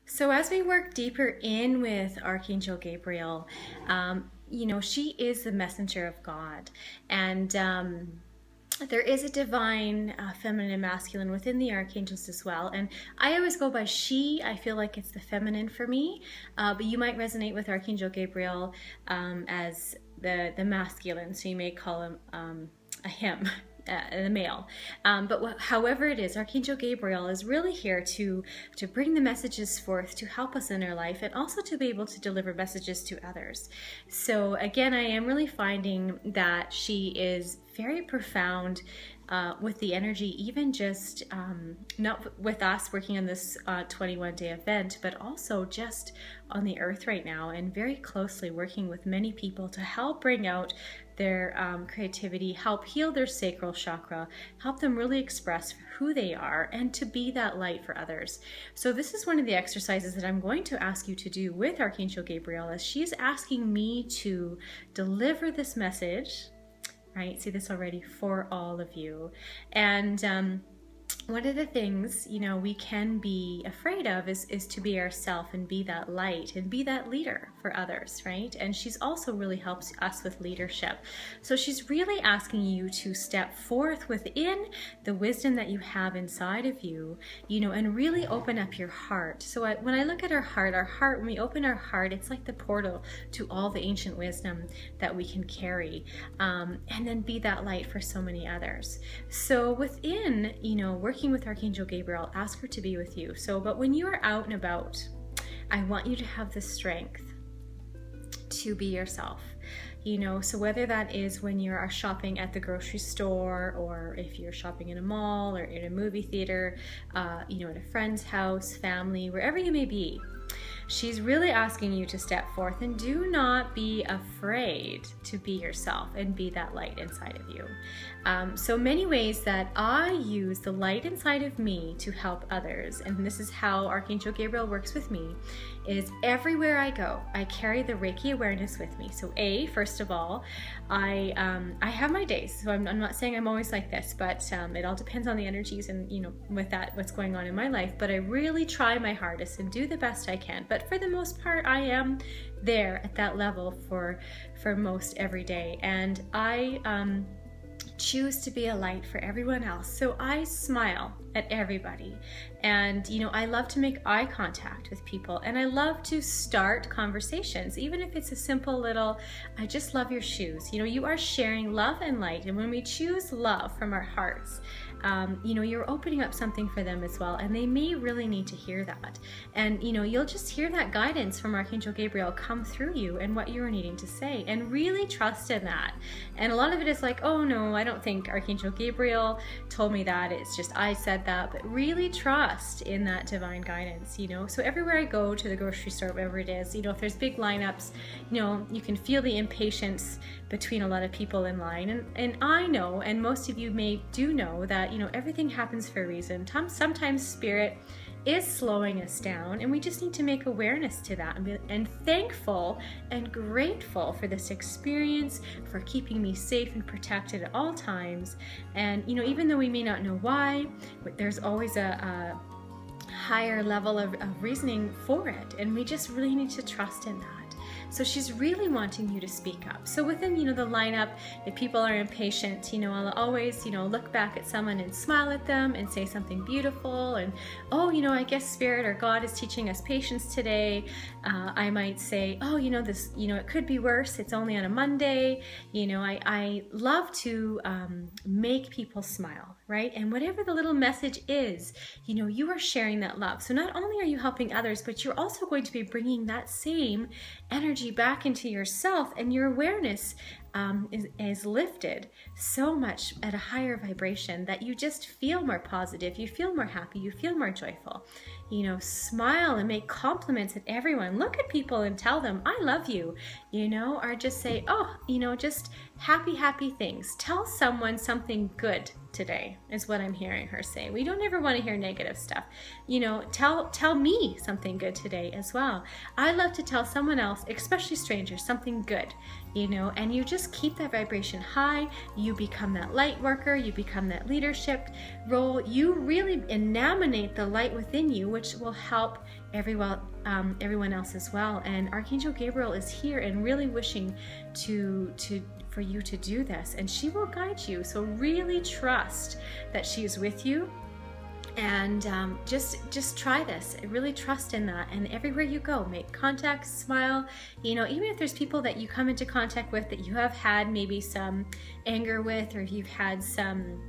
So as we work deeper in with Archangel Gabriel, she is the messenger of God. And there is a divine feminine and masculine within the archangels as well. And I always go by she. I feel like it's the feminine for me. But you might resonate with Archangel Gabriel as the masculine. So you may call him a him. The male, but however it is, Archangel Gabriel is really here to bring the messages forth to help us in our life, and also to be able to deliver messages to others. So again, I am really finding that she is very profound with the energy, even just not with us working on this 21-day event, but also just on the earth right now, and very closely working with many people to help bring out their creativity, help heal their sacral chakra, help them really express who they are, and to be that light for others. So this is one of the exercises that I'm going to ask you to do with Archangel Gabriel, as she's asking me to deliver this message, right? See this already, for all of you. And one of the things, we can be afraid of is to be ourselves and be that light and be that leader for others, right? And she's also really helps us with leadership. So she's really asking you to step forth within the wisdom that you have inside of you, and really open up your heart. So when I look at our heart, when we open our heart, it's like the portal to all the ancient wisdom that we can carry, and then be that light for so many others. So within, working with Archangel Gabriel, ask her to be with you. But when you are out and about, I want you to have the strength to be yourself. So whether that is when you are shopping at the grocery store, or if you're shopping in a mall, or in a movie theater, at a friend's house, family, wherever you may be, she's really asking you to step forth and do not be afraid to be yourself and be that light inside of you. So many ways that I use the light inside of me to help others, and this is how Archangel Gabriel works with me, is everywhere I go, I carry the Reiki awareness with me. So first of all, I have my days. So I'm not saying I'm always like this, but it all depends on the energies and, with that, what's going on in my life. But I really try my hardest and do the best I can. But for the most part, I am there at that level for most every day. And I choose to be a light for everyone else. So I smile at everybody, and I love to make eye contact with people, and I love to start conversations, even if it's a simple little, I just love your shoes. You are sharing love and light, and when we choose love from our hearts, you're opening up something for them as well, and they may really need to hear that. And you'll just hear that guidance from Archangel Gabriel come through you and what you're needing to say, and really trust in that. And a lot of it is like, oh no, I don't think Archangel Gabriel told me that, it's just I said that. But really trust in that divine guidance. So everywhere I go, to the grocery store, wherever it is, if there's big lineups, you can feel the impatience between a lot of people in line, and I know, and most of you do know, that everything happens for a reason. Sometimes spirit is slowing us down, and we just need to make awareness to that, and thankful and grateful for this experience, for keeping me safe and protected at all times. And even though we may not know why, there's always a higher level of reasoning for it, and we just really need to trust in that. So she's really wanting you to speak up. So within, the lineup, if people are impatient, I'll always, look back at someone and smile at them and say something beautiful. And, I guess Spirit or God is teaching us patience today. I might say, this, it could be worse. It's only on a Monday. I love to make people smile, right? And whatever the little message is, you are sharing that love. So not only are you helping others, but you're also going to be bringing that same energy back into yourself, and your awareness is lifted so much at a higher vibration that you just feel more positive, you feel more happy, you feel more joyful. Smile and make compliments at everyone. Look at people and tell them, I love you, or just say, just happy things. Tell someone something good today, is what I'm hearing her say. We don't ever want to hear negative stuff. Tell me something good today as well. I love to tell someone else, especially strangers, something good. you know, and you just keep that vibration high. You become that light worker, you become that leadership role. You really emanate the light within you, which will help everyone else as well. And Archangel Gabriel is here and really wishing for you to do this, and she will guide you. So really trust that she is with you, and just try this. Really trust in that. And everywhere you go, make contact, smile. You know, even if there's people that you come into contact with that you have had maybe some anger with, or if you've had some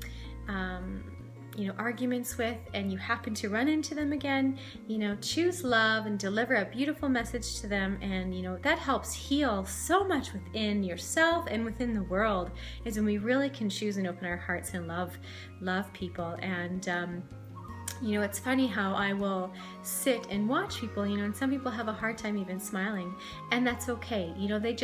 you know, arguments with, and you happen to run into them again, you know, choose love and deliver a beautiful message to them. And, you know, that helps heal so much within yourself and within the world, is when we really can choose and open our hearts and love people. And, you know, it's funny how I will sit and watch people, you know, and some people have a hard time even smiling, and that's okay. You know, they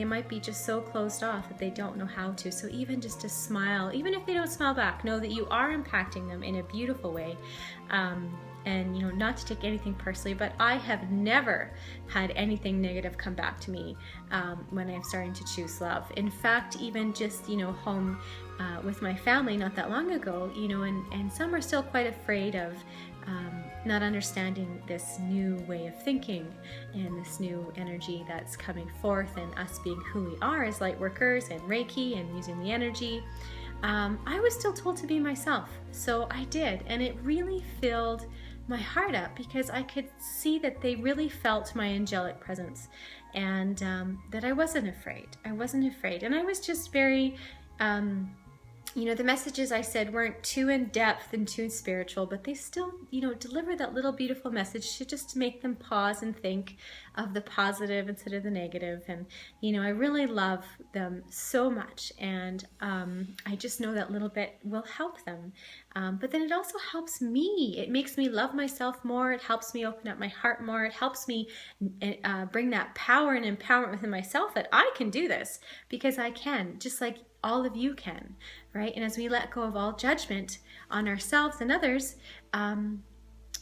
might be just so closed off that they don't know how to. So even just to smile, even if they don't smile back, know that you are impacting them in a beautiful way. And, you know, not to take anything personally, but I have never had anything negative come back to me when I'm starting to choose love. In fact, even just, you know, home with my family not that long ago, you know, and some are still quite afraid of not understanding this new way of thinking and this new energy that's coming forth, and us being who we are as light workers and Reiki and using the energy. I was still told to be myself, so I did, and it really filled my heart up, because I could see that they really felt my angelic presence, and that I wasn't afraid. And I was just very, you know, the messages I said weren't too in depth and too spiritual, but they still, you know, deliver that little beautiful message to just make them pause and think of the positive instead of the negative. And, you know, I really love them so much, and I just know that little bit will help them. But then it also helps me. It makes me love myself more. It helps me open up my heart more. It helps me bring that power and empowerment within myself that I can do this, because I can, just like all of you can, right? And as we let go of all judgment on ourselves and others,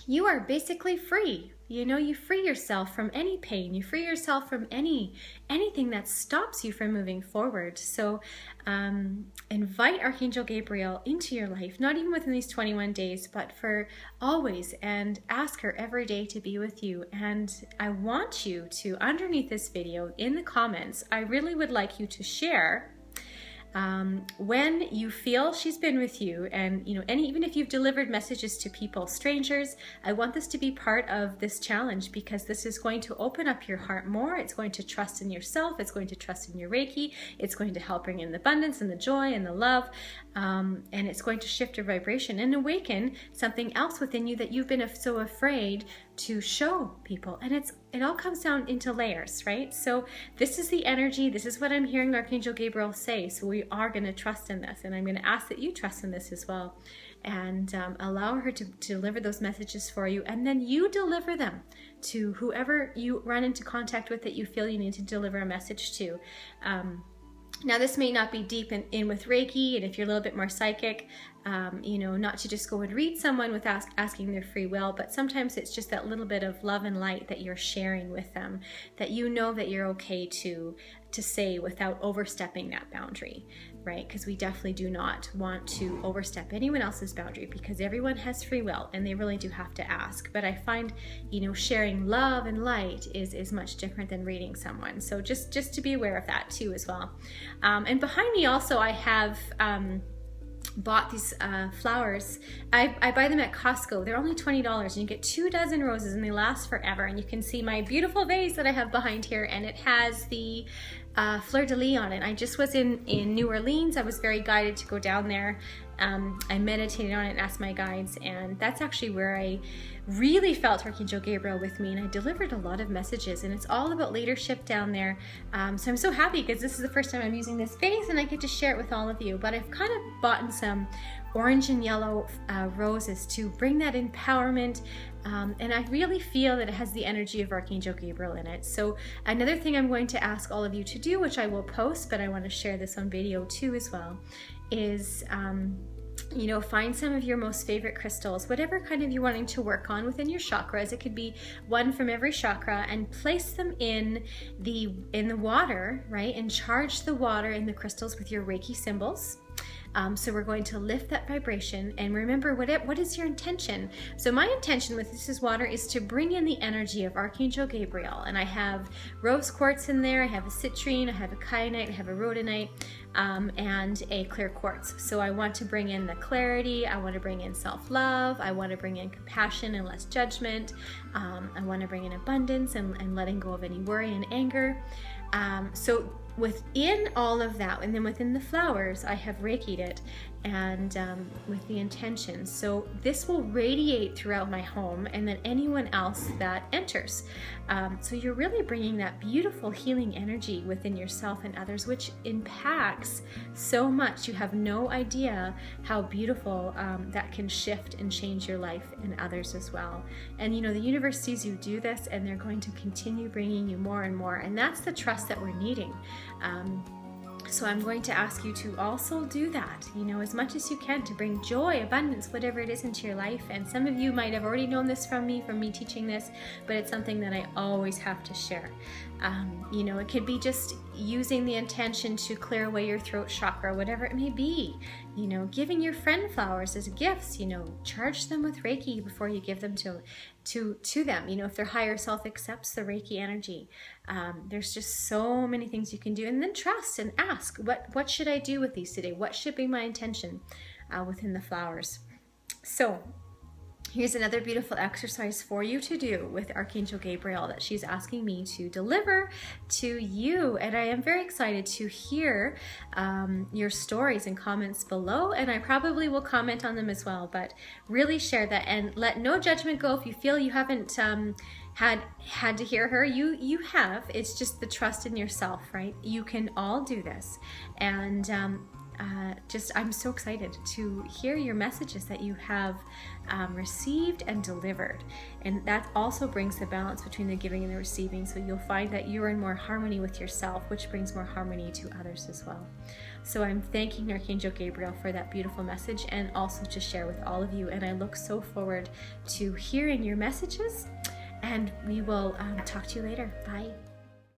you are basically free. You know, you free yourself from any pain. You free yourself from anything that stops you from moving forward. So invite Archangel Gabriel into your life, not even within these 21 days, but for always, and ask her every day to be with you. And I want you to, underneath this video, in the comments, I really would like you to share when you feel she's been with you, and, you know, even if you've delivered messages to people, strangers, I want this to be part of this challenge, because this is going to open up your heart more. It's going to trust in yourself. It's going to trust in your Reiki. It's going to help bring in the abundance and the joy and the love. And it's going to shift your vibration and awaken something else within you that you've been so afraid to show people. And it all comes down into layers, right? So this is the energy. This is what I'm hearing Archangel Gabriel say. So we are going to trust in this, and I'm going to ask that you trust in this as well, and allow her to deliver those messages for you, and then you deliver them to whoever you run into contact with that you feel you need to deliver a message to. Now, this may not be deep in with Reiki, and if you're a little bit more psychic, you know, not to just go and read someone without asking their free will, but sometimes it's just that little bit of love and light that you're sharing with them, that you know that you're okay to say without overstepping that boundary, right? Because we definitely do not want to overstep anyone else's boundary, because everyone has free will and they really do have to ask. But I find, you know, sharing love and light is much different than reading someone. So just to be aware of that too as well. And behind me also I have bought these flowers. I buy them at Costco. They're only $20, and you get 2 dozen roses, and they last forever. And you can see my beautiful vase that I have behind here, and it has the fleur-de-lis on it. I just was in New Orleans. I was very guided to go down there. I meditated on it and asked my guides, and that's actually where I really felt Archangel Gabriel with me, and I delivered a lot of messages, and it's all about leadership down there. So I'm so happy, because this is the first time I'm using this vase, and I get to share it with all of you. But I've kind of bought some orange and yellow roses to bring that empowerment, and I really feel that it has the energy of Archangel Gabriel in it. So another thing I'm going to ask all of you to do, which I will post, but I want to share this on video too as well, is You know, find some of your most favorite crystals, whatever kind of you're wanting to work on within your chakras. It could be one from every chakra, and place them in the water, right? And charge the water in the crystals with your Reiki symbols. So we're going to lift that vibration, and remember, what is your intention? So my intention with this water is to bring in the energy of Archangel Gabriel, and I have rose quartz in there, I have a citrine, I have a kyanite, I have a rhodonite, and a clear quartz. So I want to bring in the clarity, I want to bring in self-love, I want to bring in compassion and less judgment, I want to bring in abundance and letting go of any worry and anger. So within all of that, and then within the flowers, I have Reiki'd it, and with the intention. So this will radiate throughout my home, and then anyone else that enters. So you're really bringing that beautiful healing energy within yourself and others, which impacts so much. You have no idea how beautiful that can shift and change your life and others as well. And you know, the universe sees you do this, and they're going to continue bringing you more and more, and that's the trust that we're needing. So I'm going to ask you to also do that, you know, as much as you can, to bring joy, abundance, whatever it is, into your life. And some of you might have already known this from me teaching this, but it's something that I always have to share. You know, it could be just using the intention to clear away your throat chakra, whatever it may be. You know, giving your friend flowers as gifts, you know, charge them with Reiki before you give them to them. You know, if their higher self accepts the Reiki energy. There's just so many things you can do. And then trust and ask, what should I do with these today? What should be my intention within the flowers? So here's another beautiful exercise for you to do with Archangel Gabriel that she's asking me to deliver to you. And I am very excited to hear your stories and comments below. And I probably will comment on them as well, but really share that and let no judgment go. If you feel you haven't had to hear her, you have. It's just the trust in yourself, right? You can all do this. And I'm so excited to hear your messages that you have received and delivered. And that also brings the balance between the giving and the receiving. So you'll find that you're in more harmony with yourself, which brings more harmony to others as well. So I'm thanking Archangel Gabriel for that beautiful message, and also to share with all of you. And I look so forward to hearing your messages, and we will talk to you later. Bye.